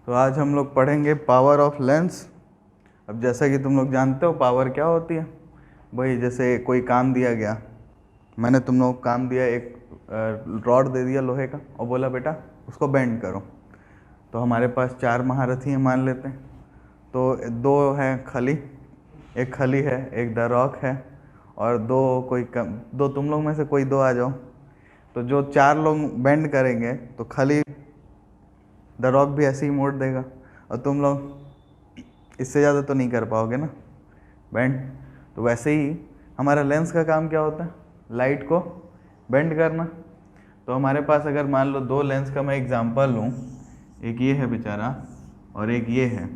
तो आज हम लोग पढ़ेंगे पावर ऑफ लेंस। अब जैसा कि तुम लोग जानते हो पावर क्या होती है, वही जैसे कोई काम दिया गया, मैंने तुम लोग को काम दिया, एक रॉड दे दिया लोहे का और बोला बेटा उसको बेंड करो। तो हमारे पास 4 महारथी हैं मान लेते हैं। तो 2 हैं खली, एक खली है, एक द रॉक है, और 2 2 तुम लोग में से कोई 2 आ जाओ। तो जो 4 लोग बेंड करेंगे तो खली द रॉक भी ऐसे ही मोड़ देगा, और तुम लोग इससे ज़्यादा तो नहीं कर पाओगे ना बेंड। तो वैसे ही हमारा लेंस का काम क्या होता है, लाइट को बेंड करना। तो हमारे पास अगर मान लो 2 लेंस का मैं एग्जांपल लूँ, एक ये है बेचारा और एक ये है,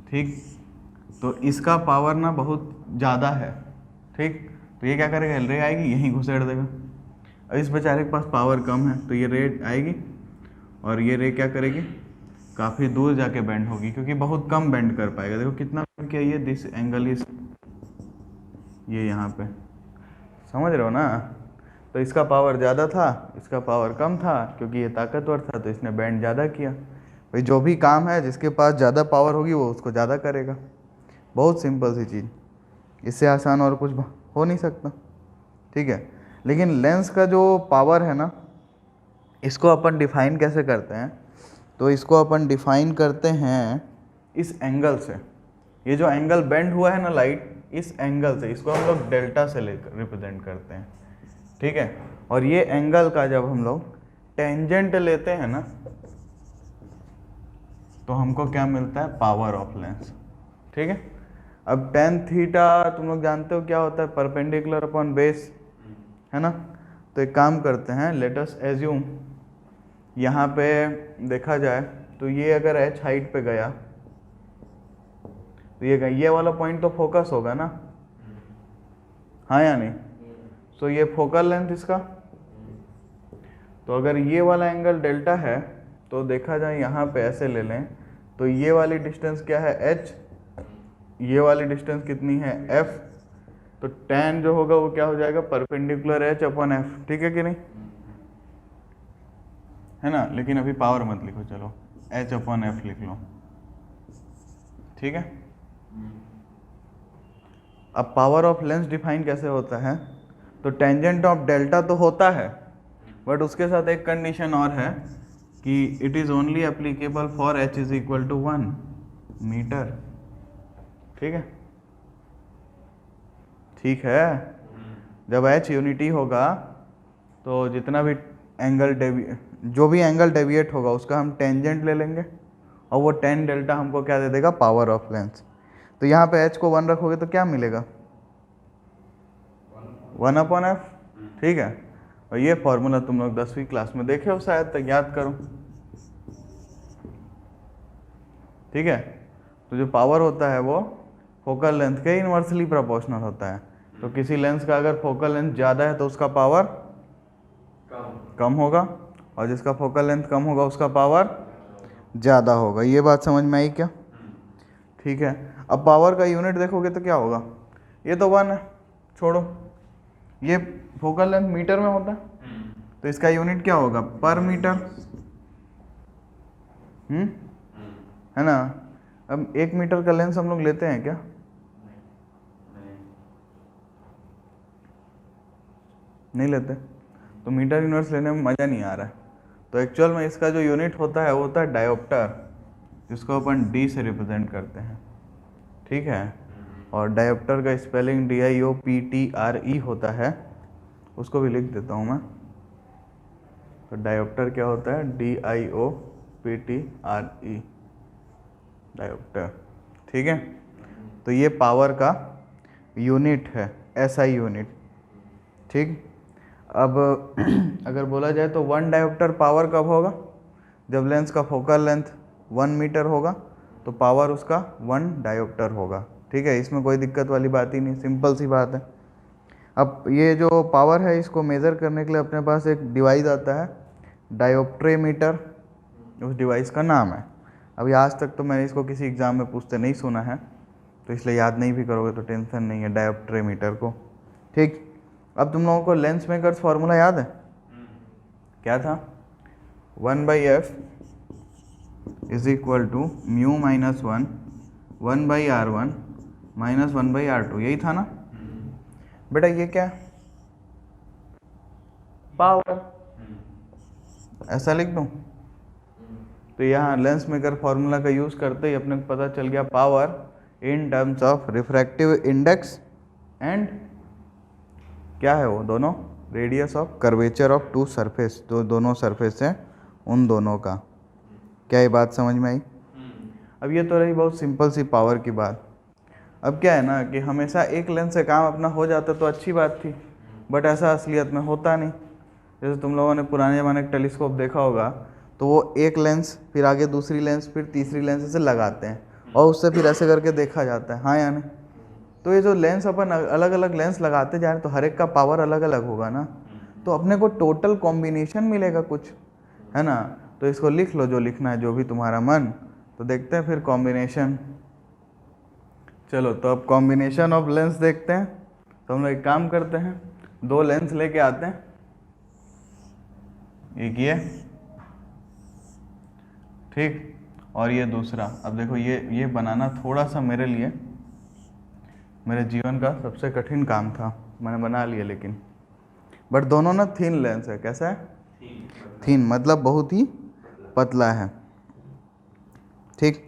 ठीक। तो इसका पावर ना बहुत ज़्यादा है, ठीक। तो ये क्या करेगा, रे आएगी यहीं घुसेड़ देगा। और इस बेचारे के पास पावर कम है तो ये रे आएगी और ये रे क्या करेगी, काफ़ी दूर जाके बेंड होगी, क्योंकि बहुत कम बेंड कर पाएगा। देखो कितना बेंड किया, ये दिस एंगल इज, ये यहाँ पे, समझ रहे हो ना। तो इसका पावर ज़्यादा था, इसका पावर कम था, क्योंकि ये ताकतवर था तो इसने बेंड ज़्यादा किया। भाई जो भी काम है जिसके पास ज़्यादा पावर होगी वो उसको ज़्यादा करेगा। बहुत सिंपल सी चीज़, इससे आसान और कुछ हो नहीं सकता, ठीक है। लेकिन लेंस का जो पावर है ना, इसको अपन डिफाइन कैसे करते हैं, तो इसको अपन डिफाइन करते हैं इस एंगल से। ये जो एंगल बेंड हुआ है ना लाइट, इस एंगल से, इसको हम लोग डेल्टा से लेकर रिप्रेजेंट करते हैं, ठीक है। और ये एंगल का जब हम लोग टेंजेंट लेते हैं ना, तो हमको क्या मिलता है, पावर ऑफ लेंस, ठीक है। अब tan थीटा तुम लोग जानते हो क्या होता है, परपेंडिकुलर अपॉन बेस, है ना। तो एक काम करते हैं, लेट अस एज्यूम यहाँ पे देखा जाए तो ये अगर h हाइट पे गया तो ये वाला पॉइंट तो फोकस होगा ना, हाँ या नहीं। तो ये फोकल लेंथ इसका। तो अगर ये वाला एंगल डेल्टा है तो देखा जाए यहाँ पे ऐसे ले लें, तो ये वाली डिस्टेंस क्या है, h, ये वाली डिस्टेंस कितनी है, f। तो tan जो होगा वो क्या हो जाएगा, परपेंडिकुलर h अपॉन f, ठीक है कि नहीं, है ना। लेकिन अभी पावर मत लिखो, चलो h अपॉन f लिख लो, ठीक है। अब पावर ऑफ लेंस डिफाइन कैसे होता है, तो टेंजेंट ऑफ डेल्टा तो होता है, बट उसके साथ एक कंडीशन और है कि it is only applicable for h is equal to 1 metre, ठीक है। ठीक है, जब h यूनिटी होगा तो जितना भी जो भी एंगल डेविएट होगा उसका हम टेंजेंट ले लेंगे, और वो tan डेल्टा हमको क्या दे देगा, पावर ऑफ लेंस। तो यहाँ पे h को 1 रखोगे तो क्या मिलेगा, 1 अपॉन f, ठीक है। और ये फॉर्मूला तुम लोग 10वीं क्लास में देखे हो शायद, तक याद करो, ठीक है। तो जो पावर होता है वो फोकल लेंथ के इनवर्सली प्रोपोर्शनल होता है। तो किसी लेंस का अगर फोकल लेंथ ज़्यादा है तो उसका पावर कम होगा, और जिसका फोकल लेंथ कम होगा उसका पावर ज़्यादा होगा। ये बात समझ में आई क्या, ठीक है। अब पावर का यूनिट देखोगे तो क्या होगा, ये तो 1 है, छोड़ो, ये फोकल लेंथ मीटर में होता है तो इसका यूनिट क्या होगा, पर मीटर, है ना। अब 1 मीटर का लेंस हम लोग लेते हैं क्या, नहीं लेते, तो मीटर यूनिट्स लेने में मज़ा नहीं आ रहा है। तो एक्चुअल में इसका जो यूनिट होता है वो होता है डायोप्टर, जिसको अपन D से रिप्रेजेंट करते हैं, ठीक है। और डायोप्टर का स्पेलिंग DIOPTRE होता है, उसको भी लिख देता हूँ मैं। तो डायोप्टर क्या होता है, DIOPTRE, डायोप्टर, ठीक है। तो ये पावर का यूनिट है, SI यूनिट, ठीक। अब अगर बोला जाए तो 1 डायोप्टर पावर कब होगा, जब लेंस का फोकल लेंथ 1 मीटर होगा तो पावर उसका 1 डायोप्टर होगा, ठीक है। इसमें कोई दिक्कत वाली बात ही नहीं, सिंपल सी बात है। अब ये जो पावर है इसको मेज़र करने के लिए अपने पास एक डिवाइस आता है, डायोप्ट्रीमीटर, उस डिवाइस का नाम है। अभी आज तक तो मैंने इसको किसी एग्ज़ाम में पूछते नहीं सुना है, तो इसलिए याद नहीं भी करोगे तो टेंशन नहीं है डायोप्ट्रीमीटर को, ठीक। अब तुम लोगों को लेंस मेकर्स फार्मूला याद है, क्या था, 1/f is equal to mu minus 1/r1 minus 1/r2, यही था ना बेटा? ये क्या है? पावर। ऐसा लिख दूं? तो यहाँ लेंस मेकर फॉर्मूला का यूज करते ही अपने को पता चल गया power in terms of refractive index and क्या है वो दोनों, radius of curvature of two surface, जो दोनों सरफेस हैं उन दोनों का। क्या ये बात समझ में आई? अब ये तो रही बहुत सिंपल सी पावर की बात। अब क्या है ना कि हमेशा एक लेंस से काम अपना हो जाता तो अच्छी बात थी, बट ऐसा असलियत में होता नहीं। जैसे तुम लोगों ने पुराने ज़माने का टेलीस्कोप देखा होगा, तो वो एक लेंस, फिर आगे दूसरी लेंस, फिर तीसरी लेंस ऐसे लगाते हैं और उससे फिर ऐसे करके देखा जाता है, हाँ या नहीं? तो ये जो लेंस अपन अलग अलग लेंस लगाते जा रहे हैं तो हर एक का पावर अलग अलग होगा ना, तो अपने को टोटल कॉम्बिनेशन मिलेगा कुछ, है ना? तो इसको लिख लो जो लिखना है, जो भी तुम्हारा मन। तो देखते हैं फिर कॉम्बिनेशन। चलो तो अब कॉम्बिनेशन ऑफ लेंस देखते हैं। तो हम लोग एक काम करते हैं, दो लेंस लेके आते हैं, एक ये, ठीक, और ये दूसरा। अब देखो ये बनाना थोड़ा सा मेरे लिए, मेरे जीवन का सबसे कठिन काम था, मैंने बना लिया लेकिन, बट दोनों ना थिन लेंस है। कैसा है? थिन मतलब बहुत ही पतला है, ठीक।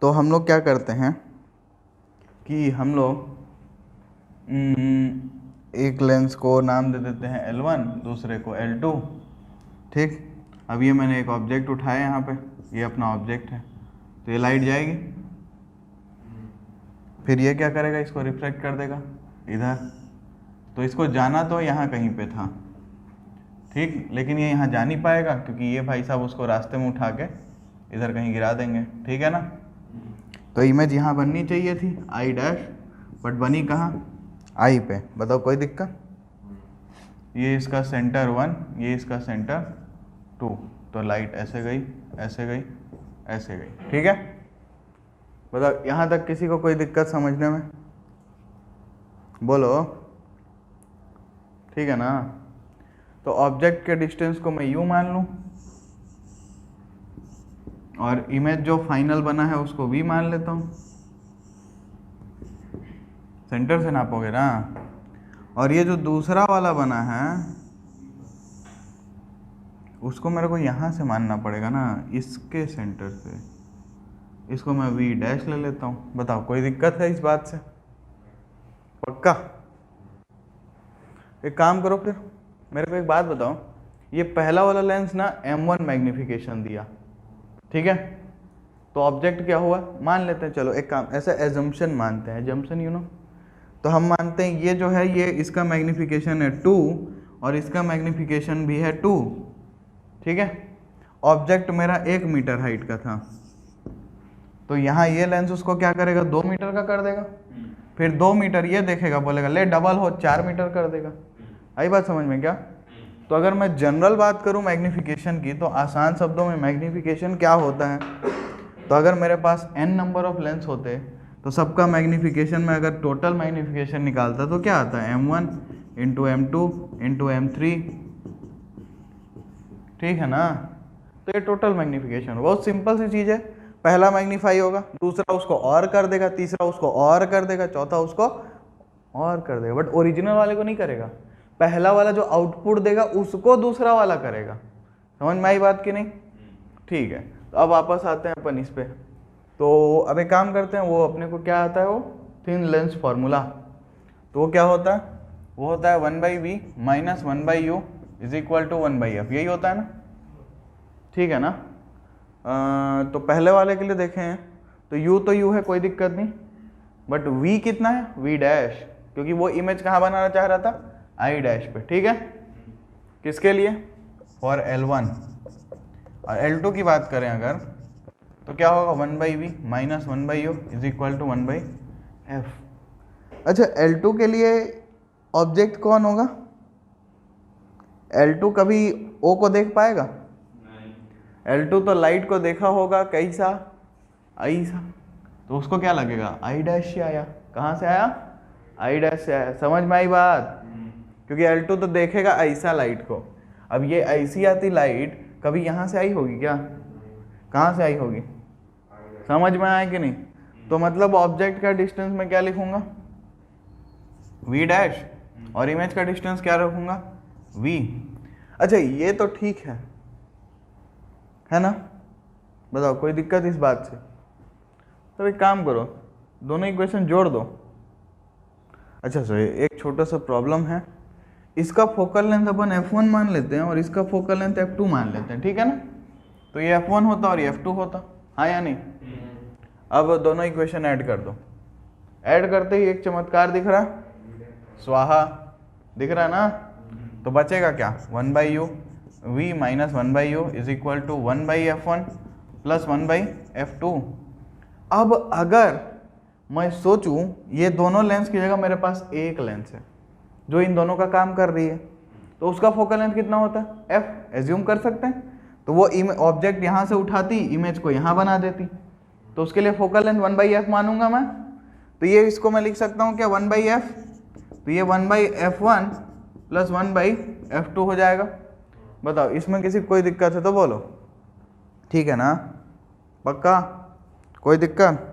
तो हम लोग क्या करते हैं कि हम लोग एक लेंस को नाम दे देते हैं L1, दूसरे को L2, ठीक। अब ये मैंने एक ऑब्जेक्ट उठाया यहाँ पे, ये अपना ऑब्जेक्ट है, तो ये लाइट जाएगी, फिर ये क्या करेगा, इसको रिफ्लेक्ट कर देगा इधर। तो इसको जाना तो यहाँ कहीं पे था, ठीक, लेकिन ये यहाँ जा नहीं पाएगा क्योंकि ये भाई साहब उसको रास्ते में उठा के इधर कहीं गिरा देंगे, ठीक है ना? तो इमेज यहाँ बननी चाहिए थी I डैश, बट बनी कहाँ? I पे। बताओ कोई दिक्कत? ये इसका सेंटर 1, ये इसका सेंटर 2, तो लाइट ऐसे गई, ऐसे गई, ऐसे गई, ठीक है? बताओ यहाँ तक किसी को कोई दिक्कत समझने में? बोलो, ठीक है ना? तो ऑब्जेक्ट के डिस्टेंस को मैं U मान लूँ और इमेज जो फाइनल बना है उसको V मान लेता हूँ। सेंटर से नापोगे ना? और ये जो दूसरा वाला बना है उसको मेरे को यहाँ से मानना पड़ेगा ना, इसके सेंटर से। इसको मैं V डैश ले लेता हूँ। बताओ कोई दिक्कत है इस बात से? पक्का? एक काम करो फिर, मेरे को एक बात बताओ, ये पहला वाला लेंस ना M1 मैग्निफिकेशन दिया, ठीक है? तो ऑब्जेक्ट क्या हुआ मान लेते हैं, चलो एक काम, ऐसा एजम्पशन मानते हैं, एजम्पशन यू नो। तो हम मानते हैं ये जो है ये इसका मैग्निफिकेशन है 2 और इसका मैग्निफिकेशन भी है 2, ठीक है? ऑब्जेक्ट मेरा 1 मीटर हाइट का था, तो यहाँ ये लेंस उसको क्या करेगा, 2 मीटर का कर देगा। फिर 2 मीटर ये देखेगा, बोलेगा ले डबल हो, 4 मीटर कर देगा। आई बात समझ में क्या? तो अगर मैं जनरल बात करूं मैग्निफिकेशन की, तो आसान शब्दों में मैग्निफिकेशन क्या होता है, तो अगर मेरे पास n नंबर ऑफ लेंस होते तो सबका मैग्निफिकेशन में अगर टोटल मैग्निफिकेशन निकालता तो क्या आता है, M1 into M2 into M3, ठीक है ना? तो ये टोटल मैग्निफिकेशन बहुत सिंपल सी चीज़ है। पहला मैग्नीफाई होगा, दूसरा उसको और कर देगा, तीसरा उसको और कर देगा, चौथा उसको और कर देगा, बट ओरिजिनल वाले को नहीं करेगा। पहला वाला जो आउटपुट देगा उसको दूसरा वाला करेगा। समझ में आई बात कि नहीं? ठीक है, तो अब वापस आते हैं अपन इस पे। तो अब एक काम करते हैं, वो अपने को क्या आता है, वो थिन लेंस फार्मूला। तो वो क्या होता है, वो होता है 1/v minus 1/u is equal to 1/f, यही होता है ना? ठीक है ना? तो पहले वाले के लिए देखें तो u तो u है, कोई दिक्कत नहीं, बट v कितना है, v डैश, क्योंकि वो इमेज कहाँ बनाना चाह रहा था, I डैश पे, ठीक है? किसके लिए, फॉर L1। और L2 की बात करें अगर, तो क्या होगा 1/v minus 1/u is equal to 1/f। अच्छा, L2 के लिए ऑब्जेक्ट कौन होगा? L2 कभी O को देख पाएगा? L2 तो लाइट को देखा होगा, कैसा, ऐसा, तो उसको क्या लगेगा, I डैश से आया। कहाँ से आया, I डैश से आया। समझ में आई बात? क्योंकि L2 तो देखेगा ऐसा लाइट को। अब ये ऐसी आती लाइट कभी यहाँ से आई होगी क्या? कहाँ से आई होगी? समझ में आया कि नहीं? तो मतलब ऑब्जेक्ट का डिस्टेंस मैं क्या लिखूंगा? v डैश, और इमेज का डिस्टेंस क्या रखूंगा? v। अच्छा ये तो ठीक है ना? बताओ कोई दिक्कत इस बात से? तो एक काम करो, दोनों इक्वेशन जोड़ दो। अच्छा सर एक छोटा सा प्रॉब्लम है, इसका फोकल लेंथ अपन f1 मान लेते हैं और इसका फोकल लेंथ f2 मान लेते हैं, ठीक है ना? तो ये f1 होता और ये f2 होता, हाँ या नहीं? अब दोनों इक्वेशन ऐड कर दो। ऐड करते ही एक चमत्कार दिख रहा, स्वाहा दिख रहा ना? तो बचेगा क्या? 1/u, v minus 1/u is equal to 1/f1 plus 1/f2। अब अगर मैं सोचूं ये दोनों लेंस की जगह मेरे पास एक लेंस है जो इन दोनों का काम कर रही है, तो उसका फोकल लेंथ कितना होता है? f एज्यूम कर सकते हैं। तो वो ऑब्जेक्ट यहाँ से उठाती, इमेज को यहाँ बना देती, तो उसके लिए फोकल लेंथ 1/f मानूंगा मैं। तो ये इसको मैं लिख सकता हूँ क्या? 1/f, तो ये 1/f1 प्लस 1/f2 हो जाएगा। बताओ इसमें किसी कोई दिक्कत है तो बोलो, ठीक है ना? पक्का? कोई दिक्कत?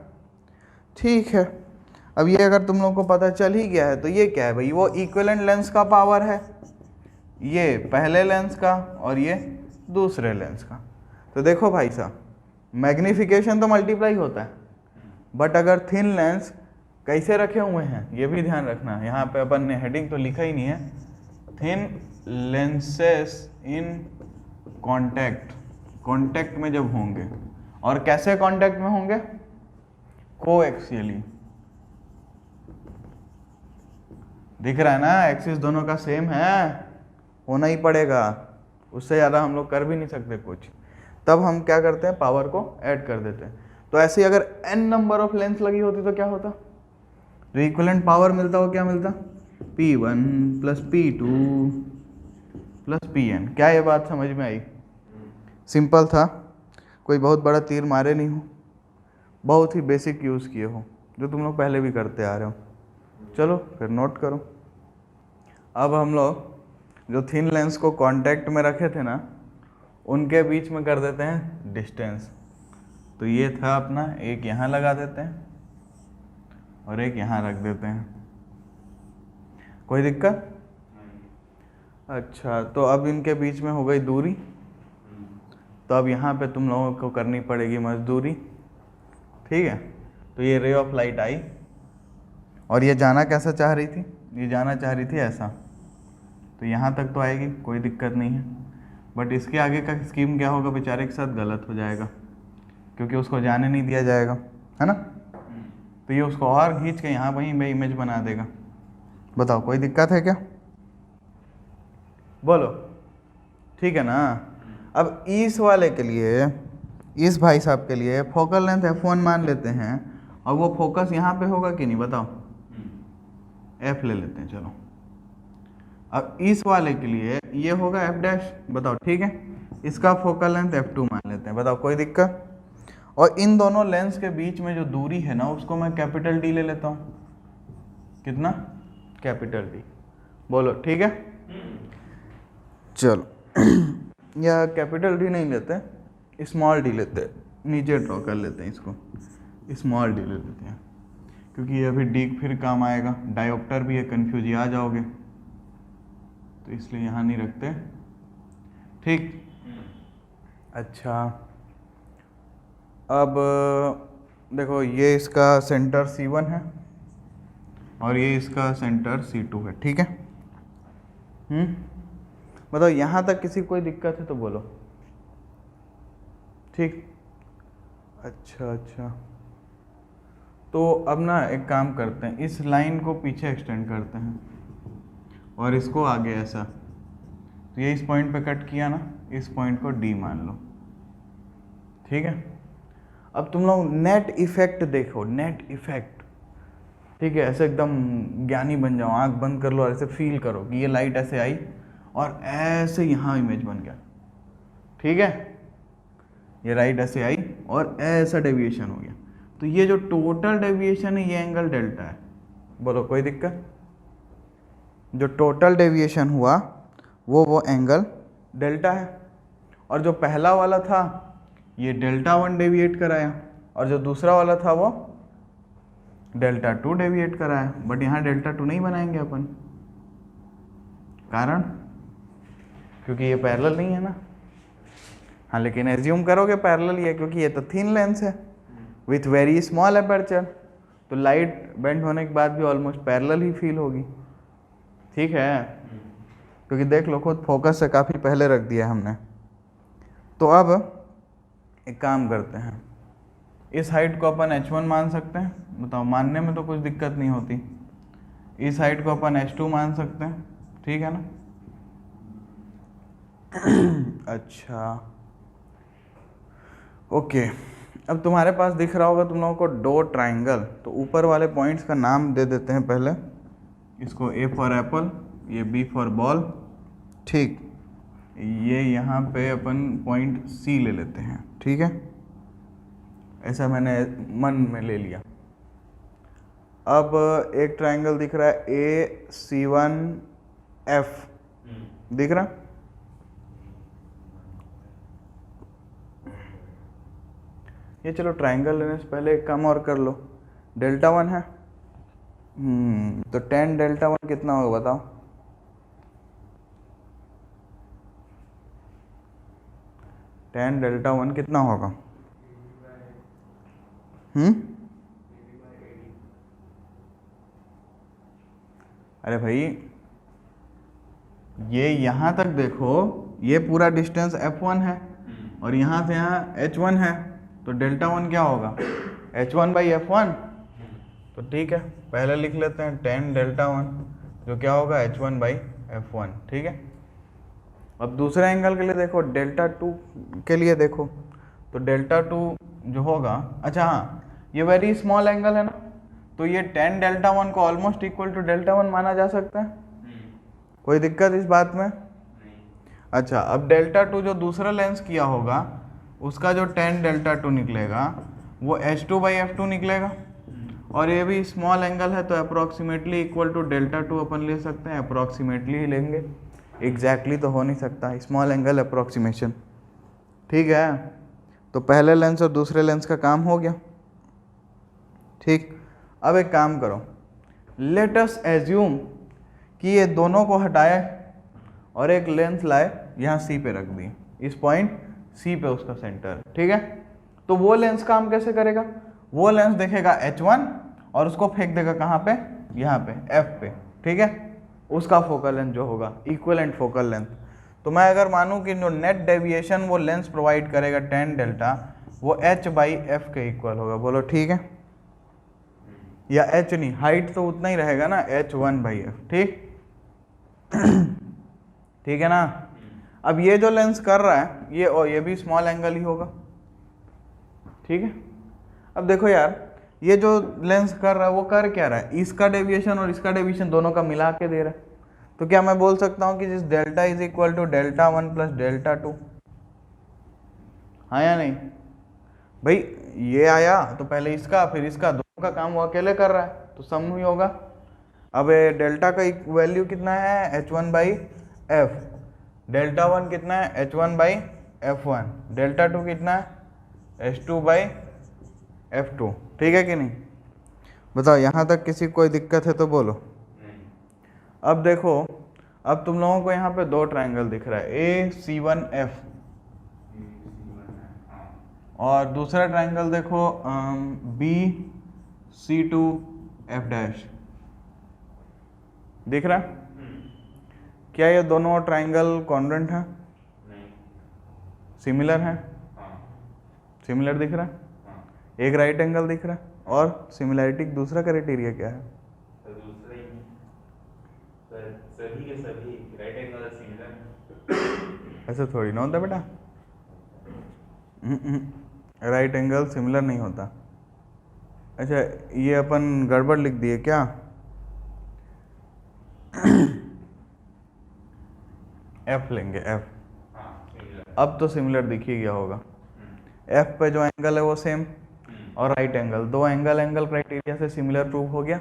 ठीक है। अब ये अगर तुम लोगों को पता चल ही गया है तो ये क्या है भाई? वो इक्विवेलेंट लेंस का पावर है, ये पहले लेंस का और ये दूसरे लेंस का। तो देखो भाई साहब, मैग्निफिकेशन तो मल्टीप्लाई होता है, बट अगर थिन लेंस कैसे रखे हुए हैं ये भी ध्यान रखना। यहाँ पे अपन ने हेडिंग तो लिखा ही नहीं है, thin lenses in contact, contact में जब होंगे, और कैसे कांटेक्ट में होंगे? कोएक्सियली। दिख रहा है ना? एक्सिस दोनों का सेम है, होना ही पड़ेगा, उससे ज़्यादा हम लोग कर भी नहीं सकते कुछ। तब हम क्या करते हैं? पावर को ऐड कर देते हैं। तो ऐसे ही अगर n नंबर ऑफ लेंस लगी होती तो क्या होता? जो इक्विवेलेंट पावर मिलता वो क्या मिलता? P1 plus P2 plus Pn। क्या ये बात समझ में आई? सिंपल था, कोई बहुत बड़ा तीर मारे नहीं हो, बहुत ही बेसिक यूज़ किए हो, जो तुम लोग पहले भी करते आ रहे हो। चलो फिर नोट करो। अब हम लोग जो थिन लेंस को कांटेक्ट में रखे थे ना, उनके बीच में कर देते हैं डिस्टेंस। तो ये था अपना, एक यहाँ लगा देते हैं और एक यहाँ रख देते हैं। कोई दिक्कत? अच्छा, तो अब इनके बीच में हो गई दूरी, तो अब यहाँ पे तुम लोगों को करनी पड़ेगी मजदूरी, ठीक है? तो ये रे ऑफ लाइट आई और ये जाना कैसा चाह रही थी? ये जाना चाह रही थी ऐसा, तो यहाँ तक तो आएगी, कोई दिक्कत नहीं है। बट इसके आगे का स्कीम क्या होगा? बेचारे के साथ गलत हो जाएगा, क्योंकि उसको जाने नहीं दिया जाएगा, है ना? तो ये उसको और खींच के यहाँ वहीं पे इमेज बना देगा। बताओ कोई दिक्कत है क्या? बोलो, ठीक है ना? अब इस वाले के लिए, इस भाई साहब के लिए फोकल लेंथ f1 मान लेते हैं, और वो फोकस यहाँ पे होगा कि नहीं? बताओ, f ले लेते हैं, चलो। अब इस वाले के लिए ये होगा f डैश, बताओ ठीक है? इसका फोकल लेंथ f2 मान लेते हैं, बताओ कोई दिक्कत? और इन दोनों लेंस के बीच में जो दूरी है ना, उसको मैं कैपिटल D ले लेता हूँ। कितना? Capital D। बोलो ठीक है? चलो या कैपिटल D नहीं लेते, स्मॉल d लेते हैं, नीचे ड्रॉ कर लेते हैं इसको, स्मॉल d ले लेते हैं, क्योंकि ये अभी d फिर काम आएगा। डायोप्टर भी है, कन्फ्यूज आ जाओगे, तो इसलिए यहाँ नहीं रखते, ठीक? अच्छा, अब देखो ये इसका सेंटर C1 है और ये इसका सेंटर C2 है, ठीक है? बताओ यहाँ तक किसी कोई दिक्कत है तो बोलो, ठीक? अच्छा, तो अब ना एक काम करते हैं, इस लाइन को पीछे एक्सटेंड करते हैं और इसको आगे ऐसा। तो ये इस पॉइंट पे कट किया ना, इस पॉइंट को D मान लो, ठीक है? अब तुम लोग नेट इफेक्ट देखो, नेट इफेक्ट, ठीक है? ऐसे एकदम ज्ञानी बन जाओ, आंख बंद कर लो और ऐसे फील करो कि ये लाइट ऐसे आई और ऐसे यहाँ इमेज बन गया, ठीक है? ये राइट ऐसे आई और ऐसा डेविएशन हो गया, तो ये जो टोटल डेविएशन है ये एंगल डेल्टा है। बोलो कोई दिक्कत? जो टोटल डेविएशन हुआ वो एंगल डेल्टा है। और जो पहला वाला था ये डेल्टा 1 डेविएट कराया और जो दूसरा वाला था वो डेल्टा 2 डेविएट कराया, बट यहाँ डेल्टा 2 नहीं बनाएंगे अपन, कारण क्योंकि ये पैरेलल नहीं है ना। हाँ लेकिन एज्यूम करोगे पैरेलल ही है क्योंकि ये तो थिन लेंस है विथ वेरी स्मॉल अपर्चर, तो लाइट बेंड होने के बाद भी ऑलमोस्ट पैरेलल ही फील होगी। ठीक है, क्योंकि देख लो खुद फोकस से काफ़ी पहले रख दिया हमने। तो अब एक काम करते हैं, इस हाइट को अपन h1 मान सकते हैं, बताओ मानने में तो कुछ दिक्कत नहीं होती। इस हाइट को अपन h2 मान सकते हैं, ठीक है ना। अच्छा ओके, अब तुम्हारे पास दिख रहा होगा तुम लोगों को दो ट्राइंगल, तो ऊपर वाले पॉइंट्स का नाम दे देते हैं पहले, इसको A फॉर एप्पल, ये B फॉर बॉल, ठीक। ये यहाँ पे अपन पॉइंट C ले लेते हैं, ठीक है, ऐसा मैंने मन में ले लिया। अब एक ट्राइंगल दिख रहा है ACOF, दिख रहा, ये चलो ट्राइंगल लेने से पहले एक काम और कर लो, डेल्टा 1 है, तो 10 डेल्टा 1 कितना होगा बताओ। टेन डेल्टा 1 कितना होगा? अरे भाई ये यहाँ तक देखो, ये पूरा डिस्टेंस f1 है और यहाँ से यहाँ h1 है, तो डेल्टा 1 क्या होगा? h1 by f1। तो ठीक है, पहले लिख लेते हैं 10 डेल्टा 1 जो क्या होगा h1 बाई f1, ठीक है। अब दूसरे एंगल के लिए देखो, डेल्टा 2 के लिए देखो, तो डेल्टा 2 जो होगा, अच्छा हाँ ये वेरी स्मॉल एंगल है ना, तो ये 10 डेल्टा 1 को ऑलमोस्ट इक्वल टू डेल्टा 1 माना जा सकता है, कोई दिक्कत इस बात में? अच्छा, अब डेल्टा 2 जो दूसरा लेंस किया होगा उसका जो 10 डेल्टा 2 निकलेगा वो h2 बाई f2 निकलेगा, और ये भी स्मॉल एंगल है तो अप्रॉक्सीमेटली इक्वल टू डेल्टा 2 अपन ले सकते हैं, अप्रॉक्सीमेटली ही लेंगे, एग्जैक्टली तो हो नहीं सकता, स्मॉल एंगल अप्रॉक्सीमेशन, ठीक है। तो पहले लेंस और दूसरे लेंस का काम हो गया, ठीक। अब एक काम करो, लेट अस एज्यूम कि ये दोनों को हटाए और एक लेंस लाए यहाँ C पे रख दी, इस पॉइंट C पे उसका सेंटर, ठीक है। तो वो लेंस काम कैसे करेगा? वो लेंस देखेगा h1 और उसको फेंक देगा कहाँ पे? यहाँ पे F पे, ठीक है। उसका फोकल लेंथ जो होगा इक्विवेलेंट फोकल लेंथ, तो मैं अगर मानूं कि जो नेट डेविएशन वो लेंस प्रोवाइड करेगा 10 डेल्टा, वो h बाई एफ के इक्वल होगा, बोलो ठीक है, या h नहीं, हाइट तो उतना ही रहेगा ना, h1 बाई एफ, ठीक। ठीक है ना। अब ये जो लेंस कर रहा है ये भी स्मॉल एंगल ही होगा, ठीक है। अब देखो यार, ये जो लेंस कर रहा है वो कर क्या रहा है? इसका डेविएशन और इसका डेविएशन दोनों का मिला के दे रहा है, तो क्या मैं बोल सकता हूँ कि जिस delta is equal to delta 1 plus delta 2, हाँ या नहीं भाई? ये आया तो पहले इसका फिर इसका, दोनों का काम वो अकेले कर रहा है तो सम ही होगा। अब डेल्टा का वैल्यू कितना है? h1 बाई एफ, डेल्टा 1 कितना है? h1 बाई f1, डेल्टा 2 कितना है? h2 बाई f2, ठीक है कि नहीं? बताओ यहाँ तक किसी कोई दिक्कत है तो बोलो। अब देखो, अब तुम लोगों को यहाँ पे दो ट्रायंगल दिख रहा है, AC1F और दूसरा ट्रायंगल देखो BC2F डैश, दिख रहा है? क्या ये दोनों ट्रायंगल कॉन्ग्रुएंट हैं? सिमिलर हैं? सिमिलर दिख रहा है? एक राइट एंगल दिख रहा है, और सिमिलैरिटी दूसरा क्राइटेरिया क्या है? सभी के सभी राइट एंगल सिमिलर। ऐसा थोड़ी ना होता बेटा, राइट एंगल सिमिलर नहीं होता। अच्छा ये अपन गड़बड़ लिख दिए क्या? F लेंगे F, अब तो सिमिलर दिख ही गया होगा। F पे जो एंगल है वो सेम, और राइट एंगल, दो एंगल क्राइटेरिया से सिमिलर प्रूव हो गया,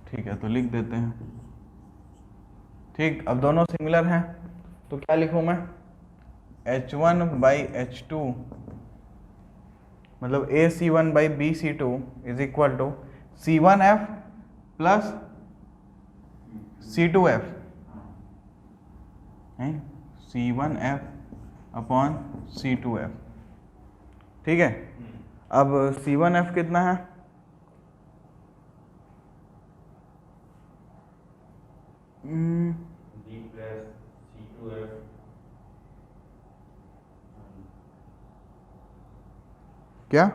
ठीक है। तो लिख देते हैं, ठीक। अब दोनों सिमिलर हैं तो क्या लिखूं मैं? h1 बाई h2 मतलब AC1 by BC2 is equal to C1F plus C2F है, C1F अपॉन C2F, ठीक है। अब C1F कितना है, D प्लस C2F क्या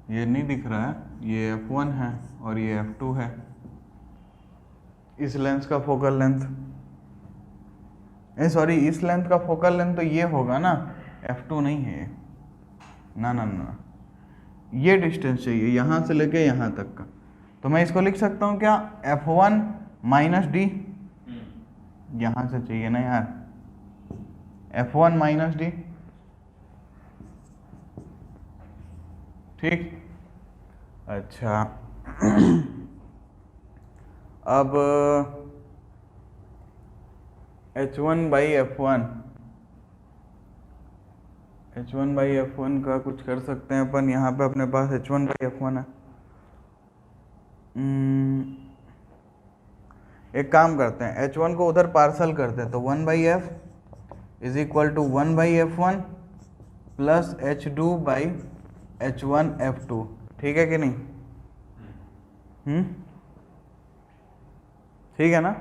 ये नहीं दिख रहा है, ये F1 है और ये F2 है। इस लेंस का फोकल लेंथ, सॉरी इस लेंथ का फोकल लेंथ तो ये होगा ना, F2 नहीं है ये, ना ना ना, ये डिस्टेंस चाहिए यहाँ से लेके यहाँ तक का। तो मैं इसको लिख सकता हूँ क्या, F1 माइनस डी, यहाँ से चाहिए ना यार, F1 माइनस डी, ठीक। अच्छा अब H1 by F1, H1 by F1 का कुछ कर सकते हैं अपन। यहाँ पे अपने पास H1 बाई F1 है। एक काम करते हैं, H1 को उधर पार्सल करते हैं, तो 1 by F is equal to 1 by F1 plus H2 by H1 F2, ठीक है कि नहीं? ठीक है ना।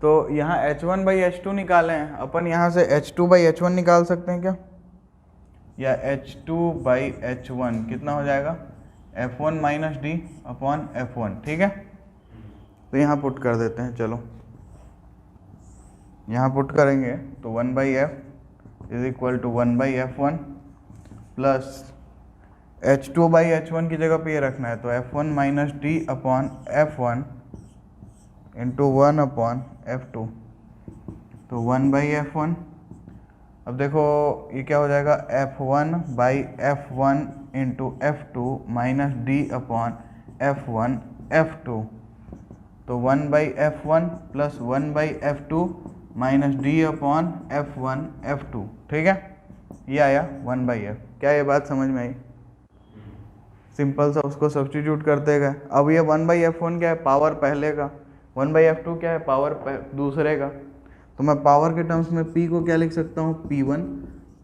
तो यहाँ H1 बाई H2 निकाले हैं अपन, यहाँ से H2 बाई H1 निकाल सकते हैं क्या, या H2 बाई H1 कितना हो जाएगा, F1 minus D upon F1, ठीक है। तो यहाँ पुट कर देते हैं, चलो यहाँ पुट करेंगे तो 1 by F is equal to 1 by F1 plus H2 by H1 की जगह पे ये रखना है, तो F1 minus D upon F1 into 1 upon F2, तो 1 बाई F1। अब देखो ये क्या हो जाएगा, F1 by F1 into F2 minus D upon F1 F2, तो 1 by F1 plus 1 by F2 minus D upon F1 F2, ठीक है। ये आया 1 बाई एफ। क्या ये बात समझ में आई? सिंपल सा उसको सब्स्टिट्यूट करते गए। अब ये 1 बाई F1 क्या है, पावर पहले का, 1 बाई F2 क्या है, पावर दूसरे का। तो मैं पावर के टर्म्स में P को क्या लिख सकता हूँ, P1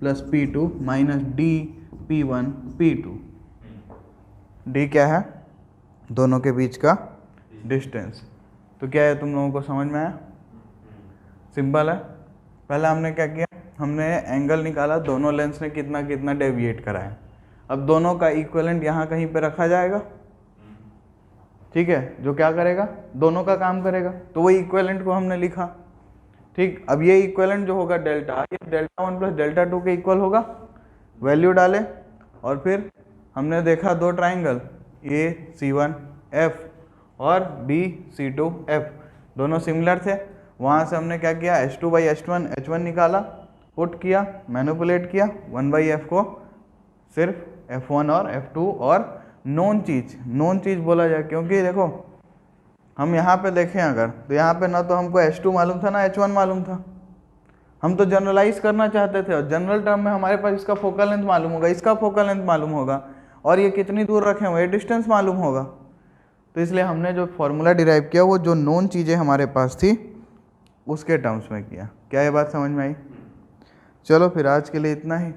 plus P2 minus D P1 P2। D क्या है, दोनों के बीच का डिस्टेंस। तो क्या है, तुम लोगों को समझ में आया? सिंपल है। पहले हमने क्या किया, हमने एंगल निकाला, दोनों लेंस ने कितना कितना डेविएट कराया। अब दोनों का इक्विवेलेंट यहाँ कहीं पे रखा जाएगा, ठीक है, जो क्या करेगा, दोनों का काम करेगा। तो वही इक्विवेलेंट को हमने लिखा, ठीक। अब ये इक्विवेलेंट जो होगा डेल्टा, ये डेल्टा 1 प्लस डेल्टा 2 के इक्वल होगा। वैल्यू डाले और फिर हमने देखा दो ट्राइंगल, AC1F और BC2F दोनों सिमिलर थे। वहाँ से हमने क्या किया, H2 बाई H1 निकाला, पुट किया, मैनिपुलेट किया, 1 बाई एफ को सिर्फ F1 और F2 और नॉन चीज़ बोला जाए, क्योंकि देखो हम यहाँ पे देखें अगर, तो यहाँ पे ना तो हमको H2 मालूम था ना H1 मालूम था। हम तो जनरलाइज करना चाहते थे, और जनरल टर्म में हमारे पास इसका फोकल लेंथ मालूम होगा, इसका फोकल लेंथ मालूम होगा, और ये कितनी दूर रखे हुए, डिस्टेंस मालूम होगा। तो इसलिए हमने जो फॉर्मूला डिराइव किया वो जो नॉन चीज़ें हमारे पास थी उसके टर्म्स में किया। क्या ये बात समझ में आई? चलो फिर आज के लिए इतना ही।